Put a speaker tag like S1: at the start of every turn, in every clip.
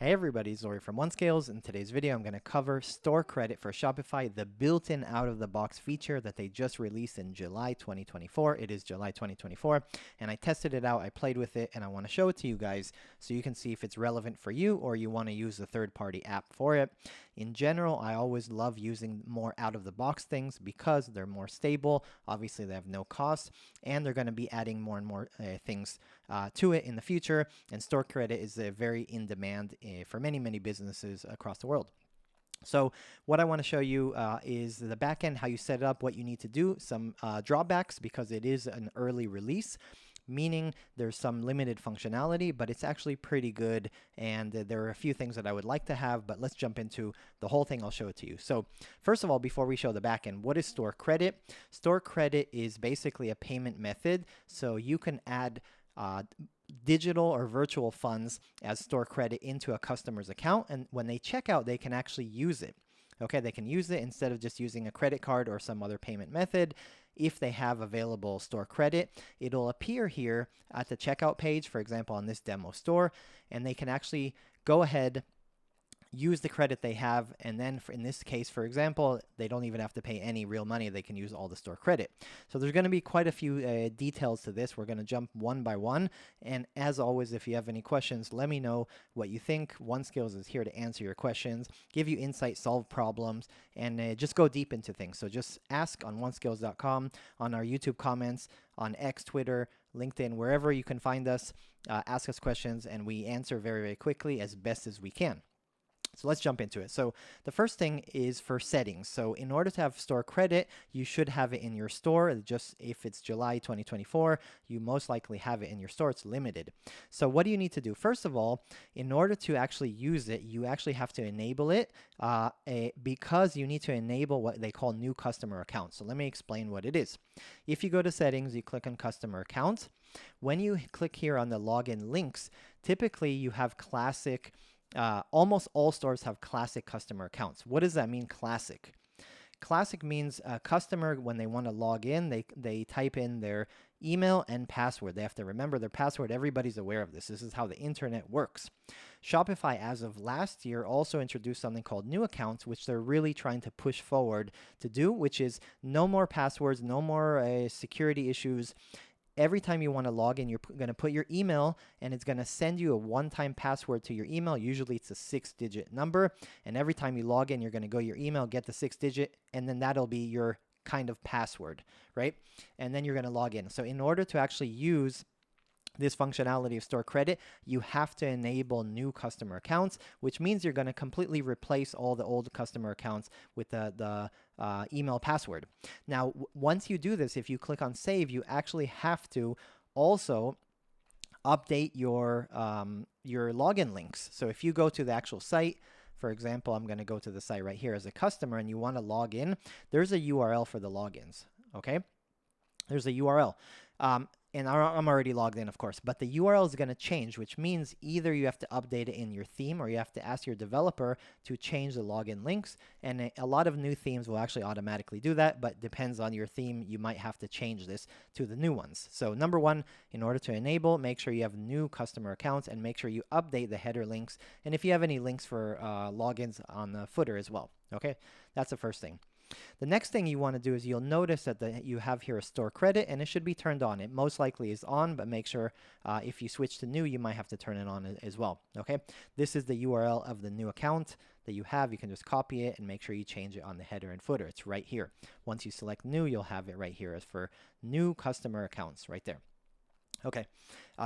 S1: Hey everybody, Zori from OneScales. In today's video, I'm going to cover store credit for Shopify, the built-in out-of-the-box feature that they just released in July 2024. It is July 2024, and I tested it out, I played with it, and I want to show it to you guys so you can see if it's relevant for you or you want to use the third-party app for it. In general, I always love using more out-of-the-box things because they're more stable. Obviously, they have no cost, and they're going to be adding more and more things to it in the future, and store credit is very in demand for many businesses across the world. So what I want to show you is the backend, how you set it up, what you need to do, some drawbacks because it is an early release, meaning there's some limited functionality, but it's actually pretty good. And there are a few things that I would like to have, but let's jump into the whole thing. I'll show it to you. So first of all, before we show the backend, what is store credit? Store credit is basically a payment method. So you can add digital or virtual funds as store credit into a customer's account, and when they check out, they can actually use it. Okay, they can use it instead of just using a credit card or some other payment method. If they have available store credit, it'll appear here at the checkout page, for example, on this demo store, and they can actually go ahead, use the credit they have, and then in this case, for example, they don't even have to pay any real money. They can use all the store credit. So there's going to be quite a few details to this. We're going to jump one by one, and as always, if you have any questions, let me know what you think. OneScales is here to answer your questions, give you insight, solve problems, and just go deep into things. So just ask on onescales.com, on our YouTube comments, on X, Twitter, LinkedIn, wherever you can find us. Ask us questions, and we answer very quickly as best as we can. So let's jump into it. So the first thing is for settings. So in order to have store credit, you should have it in your store. Just if it's July 2024, you most likely have it in your store. It's limited. So what do you need to do? First of all, in order to actually use it, you actually have to enable it because you need to enable what they call new customer accounts. So let me explain what it is. If you go to settings, you click on customer accounts. When you click here on the login links, typically you have classic. Almost all stores have classic customer accounts. What does that mean, classic? Classic means a customer, when they want to log in, they type in their email and password. They have to remember their password. Everybody's aware of this. This is how the internet works. Shopify, as of last year, also introduced something called new accounts, which they're really trying to push forward to do, which is no more passwords, no more security issues. Every time you want to log in, you're going to put your email, and it's going to send you a one-time password to your email. Usually it's a 6-digit number. And every time you log in, you're going to go to your email, get the 6-digit, and then that'll be your kind of password, right? And then you're going to log in. So in order to actually use this functionality of store credit, you have to enable new customer accounts, which means you're going to completely replace all the old customer accounts with the email password. Now, once you do this, if you click on save, you actually have to also update your login links. So if you go to the actual site, for example, I'm going to go to the site right here as a customer, and you want to log in, there's a URL for the logins, okay? There's a URL. And I'm already logged in, of course, but the URL is going to change, which means either you have to update it in your theme or you have to ask your developer to change the login links. And a lot of new themes will actually automatically do that, but depends on your theme. You might have to change this to the new ones. So number one, in order to enable, make sure you have new customer accounts and make sure you update the header links. And if you have any links for logins on the footer as well. Okay, that's the first thing. The next thing you want to do is you'll notice that you have here a store credit, and it should be turned on. It most likely is on, but make sure if you switch to new, you might have to turn it on as well. Okay, this is the URL of the new account that you have. You can just copy it and make sure you change it on the header and footer. It's right here. Once you select new, you'll have it right here as for new customer accounts right there. Okay,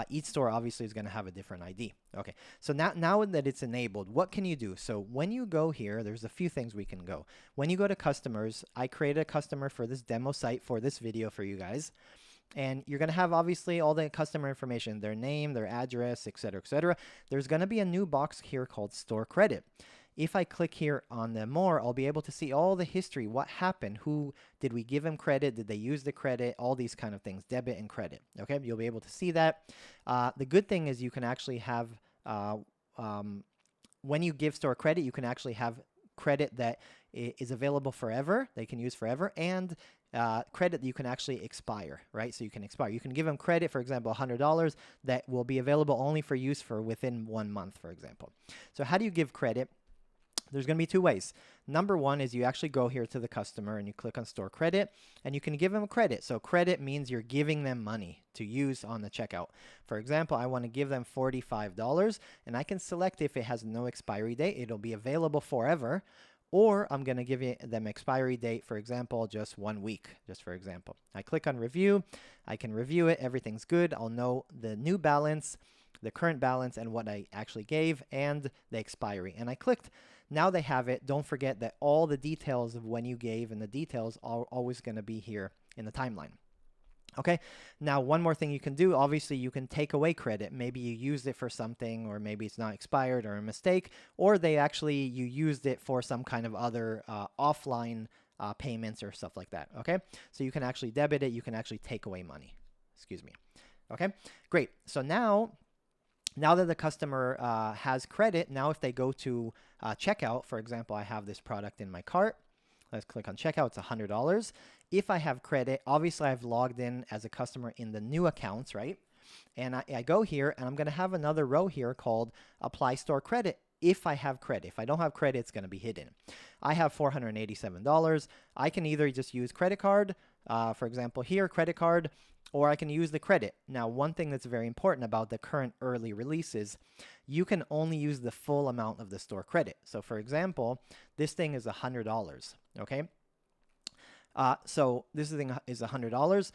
S1: each store obviously is going to have a different ID. Okay, so now that it's enabled, what can you do? So when you go here, there's a few things we can go. When you go to customers, I created a customer for this demo site for this video for you guys. And you're going to have obviously all the customer information, their name, their address, etc., etc. There's going to be a new box here called store credit. If I click here on the more, I'll be able to see all the history, what happened, who did we give them credit, did they use the credit, all these kind of things, debit and credit. Okay, you'll be able to see that. The good thing is you can actually have, when you give store credit, you can actually have credit that is available forever, they can use forever, and credit that you can actually expire, right? So you can expire. You can give them credit, for example, $100 that will be available only for use for within 1 month, for example. So how do you give credit? There's going to be two ways. Number one is you actually go here to the customer and you click on store credit and you can give them credit. So credit means you're giving them money to use on the checkout. For example, I want to give them $45 and I can select if it has no expiry date. It'll be available forever. Or I'm going to give them expiry date, for example, just 1 week, just for example. I click on review. I can review it. Everything's good. I'll know the new balance, the current balance, and what I actually gave, and the expiry. And I clicked. Now they have it. Don't forget that all the details of when you gave and the details are always going to be here in the timeline. Okay, now one more thing you can do, obviously you can take away credit. Maybe you used it for something, or maybe it's not expired or a mistake, or you used it for some kind of other offline payments or stuff like that. Okay, so you can actually debit it, you can actually take away money. Excuse me. Okay, great. So now that the customer has credit, now if they go to checkout, for example, I have this product in my cart. Let's click on checkout. It's $100. If I have credit, obviously I've logged in as a customer in the new accounts, right? And I go here and I'm going to have another row here called apply store credit. If I have credit. If I don't have credit, it's going to be hidden. I have $487. I can either just use credit card, for example here, credit card, or I can use the credit. Now, one thing that's very important about the current early releases, you can only use the full amount of the store credit. So for example, this thing is $100, okay? So this thing is $100.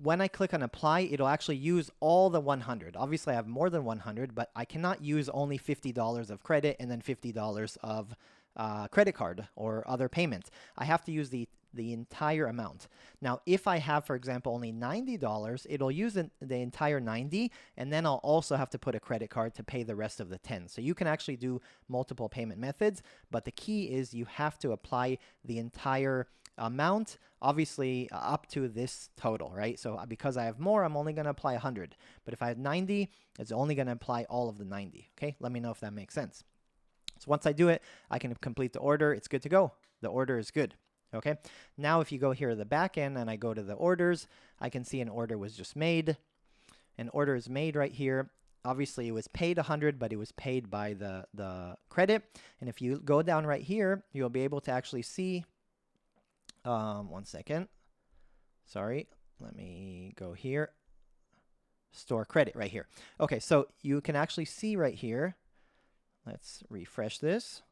S1: When I click on apply, it'll actually use all the 100. Obviously, I have more than 100, but I cannot use only $50 of credit and then $50 of credit card or other payment. I have to use the entire amount. Now, if I have, for example, only $90, it'll use the entire 90, and then I'll also have to put a credit card to pay the rest of the 10. So you can actually do multiple payment methods, but the key is you have to apply the entire amount, obviously up to this total, right? So because I have more, I'm only going to apply 100. But if I have 90, it's only going to apply all of the 90. Okay, let me know if that makes sense. So once I do it, I can complete the order. It's good to go. The order is good. Okay, now if you go here to the back end and I go to the orders, I can see an order was just made. An order is made right here. Obviously, it was paid 100, but it was paid by the credit. And if you go down right here, you'll be able to actually see, 1 second. Sorry, let me go here. Store credit right here. Okay, so you can actually see right here. Let's refresh this.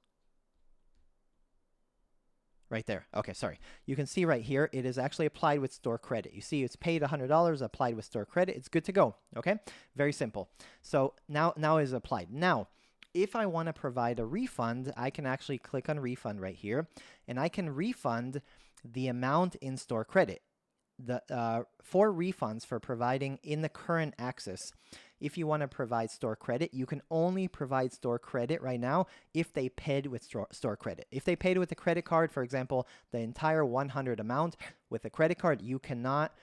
S1: Right there. Okay, sorry. You can see right here, it is actually applied with store credit. You see it's paid $100, applied with store credit. It's good to go. Okay, very simple. So now it's applied. Now, if I want to provide a refund, I can actually click on refund right here, and I can refund the amount in store credit. For refunds for providing in the current access, if you want to provide store credit, you can only provide store credit right now if they paid with store credit. If they paid with a credit card, for example, the entire 100 amount with a credit card, you cannot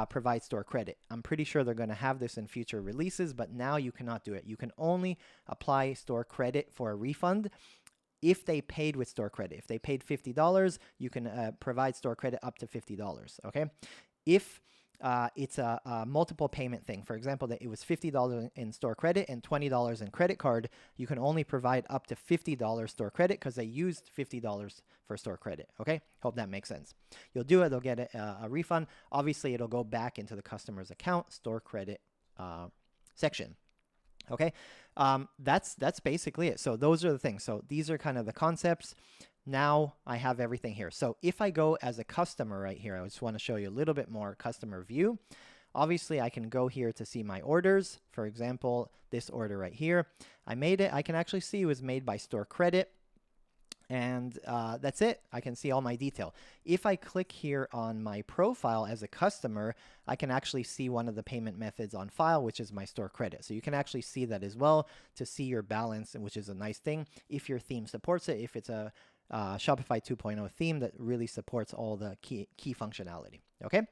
S1: provide store credit. I'm pretty sure they're going to have this in future releases, but now you cannot do it. You can only apply store credit for a refund if they paid with store credit. If they paid $50, you can provide store credit up to $50, okay? If it's a multiple payment thing, for example, that it was $50 in store credit and $20 in credit card, you can only provide up to $50 store credit because they used $50 for store credit, okay? Hope that makes sense. You'll do it, they'll get a refund. Obviously, it'll go back into the customer's account, store credit section. Okay, that's basically it. So those are the things. So these are kind of the concepts. Now I have everything here. So if I go as a customer right here, I just want to show you a little bit more customer view. Obviously, I can go here to see my orders. For example, this order right here, I made it. I can actually see it was made by store credit. And that's it. I can see all my detail. If I click here on my profile as a customer, I can actually see one of the payment methods on file, which is my store credit. So you can actually see that as well to see your balance, which is a nice thing if your theme supports it, if it's a Shopify 2.0 theme that really supports all the key functionality. Okay,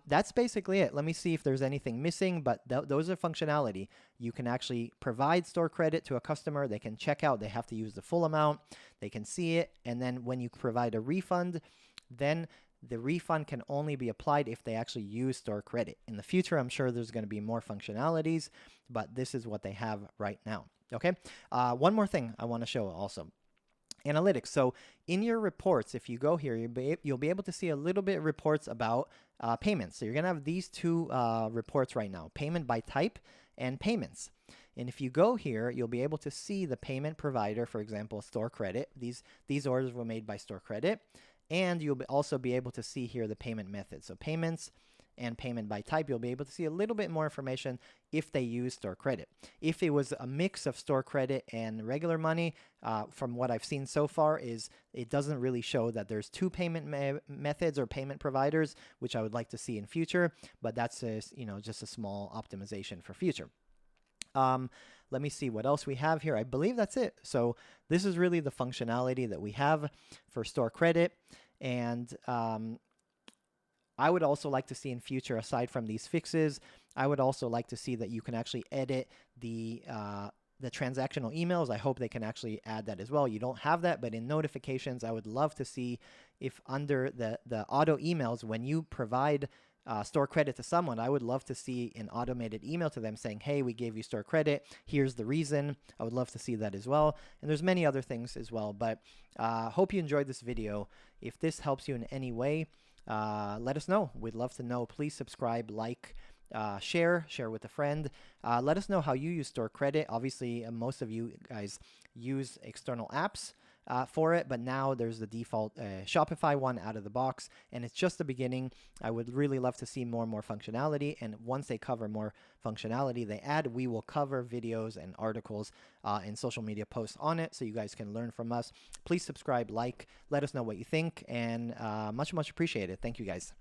S1: that's basically it. Let me see if there's anything missing, but those are functionality. You can actually provide store credit to a customer. They can check out. They have to use the full amount. They can see it. And then when you provide a refund, then the refund can only be applied if they actually use store credit. In the future, I'm sure there's going to be more functionalities, but this is what they have right now. Okay. One more thing I want to show also. Analytics. So in your reports, if you go here, you'll be able to see a little bit of reports about payments. So you're going to have these two reports right now, payment by type and payments. And if you go here, you'll be able to see the payment provider, for example, store credit. These orders were made by store credit. And you'll also be able to see here the payment method. So payments and payment by type, you'll be able to see a little bit more information if they use store credit. If it was a mix of store credit and regular money, from what I've seen so far, is it doesn't really show that there's two payment methods or payment providers, which I would like to see in future, but that's just a small optimization for future. Let me see what else we have here. I believe that's it. So this is really the functionality that we have for store credit. And I would also like to see in future, aside from these fixes, I would also like to see that you can actually edit the transactional emails. I hope they can actually add that as well. You don't have that, but in notifications, I would love to see if under the auto emails, when you provide store credit to someone, I would love to see an automated email to them saying, hey, we gave you store credit. Here's the reason. I would love to see that as well. And there's many other things as well, but hope you enjoyed this video. If this helps you in any way, let us know. We'd love to know. Please subscribe, like, share with a friend. Let us know how you use store credit. Obviously, most of you guys use external apps for it, but now there's the default Shopify one out of the box, and it's just the beginning. I would really love to see more and more functionality, and once they cover more functionality they add, we will cover videos and articles and social media posts on it, so you guys can learn from us. Please subscribe, like, let us know what you think, and much appreciated. Thank you guys.